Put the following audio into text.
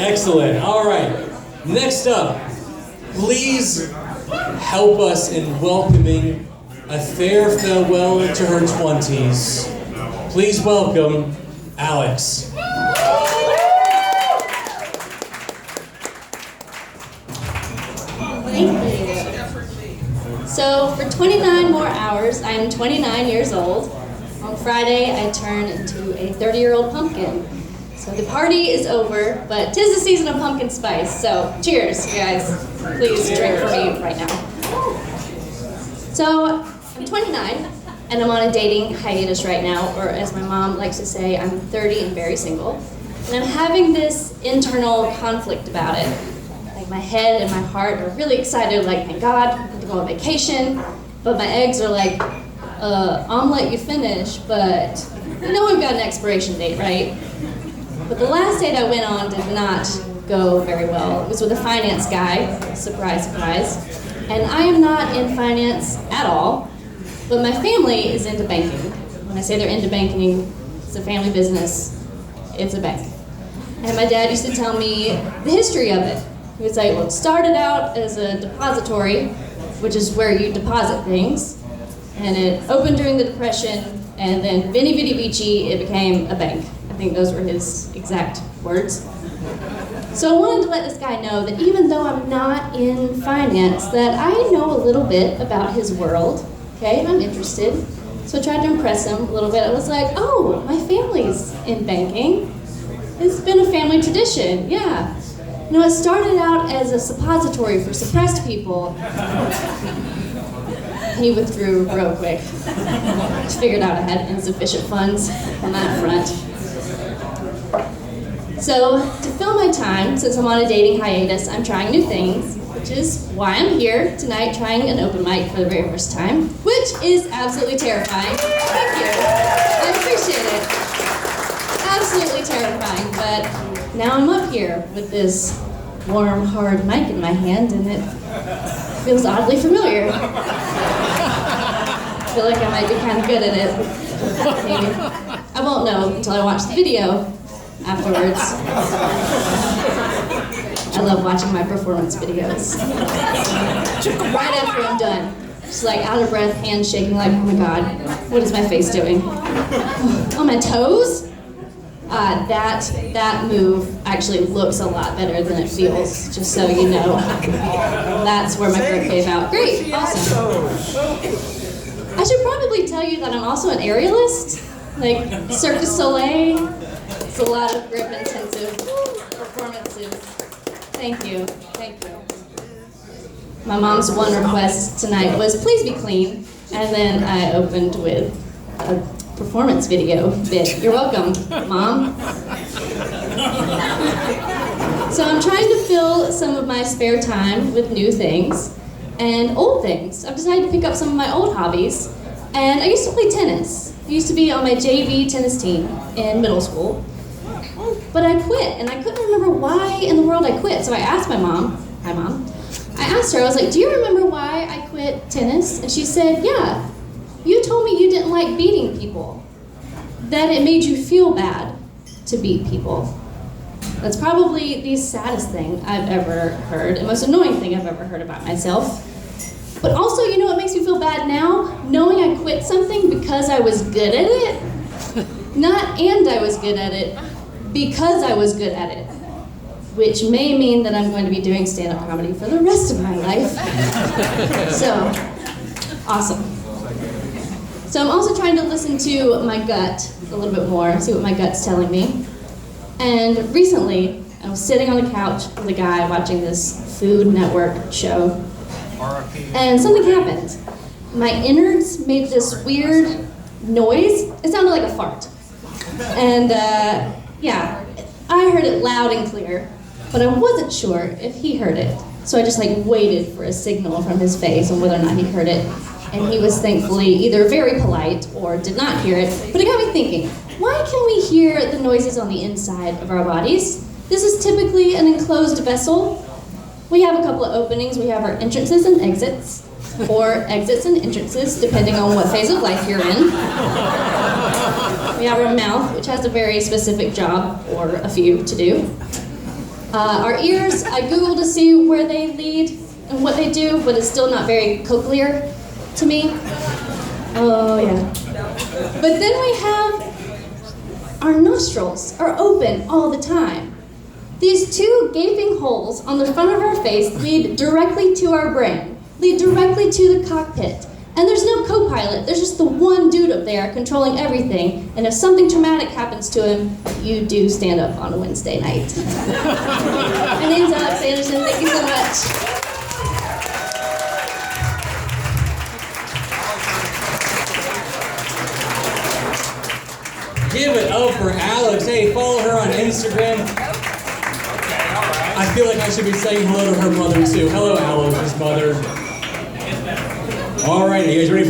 Excellent. All right. Next up, please help us in welcoming a fair farewell to her 20s. Please welcome Alex. Thank you. So for 29 more hours, I am 29 years old. On Friday, I turn into a 30-year-old pumpkin. So the party is over, but 'tis the season of pumpkin spice. So cheers, you guys. Please drink for me right now. So I'm 29, and I'm on a dating hiatus right now, or as my mom likes to say, I'm 30 and very single. And I'm having this internal conflict about it. Like my head and my heart are really excited, like, thank God, I'm going to go on vacation. But my eggs are like, I'll let you finish, but you know we've got an expiration date, right? But the last date I went on did not go very well. It was with a finance guy, surprise, surprise. And I am not in finance at all, but my family is into banking. When I say they're into banking, it's a family business, it's a bank. And my dad used to tell me the history of it. He was like, well, it started out as a depository, which is where you deposit things, and it opened during the Depression, and then Veni Vidi Vici, it became a bank. I think those were his exact words. So I wanted to let this guy know that even though I'm not in finance, that I know a little bit about his world, okay, I'm interested. So I tried to impress him a little bit. I was like, oh, my family's in banking. It's been a family tradition, yeah. You know, it started out as a suppository for suppressed people. He withdrew real quick. Just figured out I had insufficient funds on that front. So, to fill my time, since I'm on a dating hiatus, I'm trying new things, which is why I'm here tonight trying an open mic for the very first time, which is absolutely terrifying. Thank you. I appreciate it. Absolutely terrifying, but now I'm up here with this warm, hard mic in my hand, and it feels oddly familiar. I feel like I might be kind of good at it. Maybe. I won't know until I watch the video afterwards. I love watching my performance videos. Right after I'm done, just like out of breath, hands shaking like, oh my God, what is my face doing? On my toes? That move actually looks a lot better than it feels, just so you know. That's where my grip gave out. Great, awesome. I should probably tell you that I'm also an aerialist, like Cirque du Soleil. It's a lot of grip intensive performances. Thank you, thank you. My mom's one request tonight was please be clean, and then I opened with a performance video bit. You're welcome, Mom. So I'm trying to fill some of my spare time with new things and old things. I've decided to pick up some of my old hobbies, and I used to play tennis. I used to be on my JV tennis team in middle school, but I quit, and I couldn't remember why in the world I quit. So I asked my mom, hi Mom, I asked her, I was like, do you remember why I quit tennis? And she said, yeah, you told me you didn't like beating people, that it made you feel bad to beat people. That's probably the saddest thing I've ever heard, and most annoying thing I've ever heard about myself. But also, you know what makes me feel bad now? Knowing I quit something because I was good at it. Not and I was good at it, because I was good at it. Which may mean that I'm going to be doing stand-up comedy for the rest of my life. So, awesome. So I'm also trying to listen to my gut a little bit more, see what my gut's telling me. And recently, I was sitting on the couch with a guy watching this Food Network show, and something happened. My innards made this weird noise. It sounded like a fart. And yeah, I heard it loud and clear, but I wasn't sure if he heard it. So I just waited for a signal from his face on whether or not he heard it. And he was thankfully either very polite or did not hear it. But it got me thinking, why can we hear the noises on the inside of our bodies? This is typically an enclosed vessel. We have a couple of openings. We have our entrances and exits, or exits and entrances, depending on what phase of life you're in. We have our mouth, which has a very specific job, or a few, to do. Our ears, I Googled to see where they lead and what they do, but it's still not very clear to me. Oh, yeah. But then we have our nostrils are open all the time. These two gaping holes on the front of our face lead directly to our brain, lead directly to the cockpit. And there's no co-pilot, there's just the one dude up there controlling everything, and if something traumatic happens to him, you do stand up on a Wednesday night. My name's Alex Anderson, thank you so much. Give it up for Alex. Hey, follow her on Instagram. I feel like I should be saying hello to her mother too. Hello, Alex's mother. All right, you guys ready for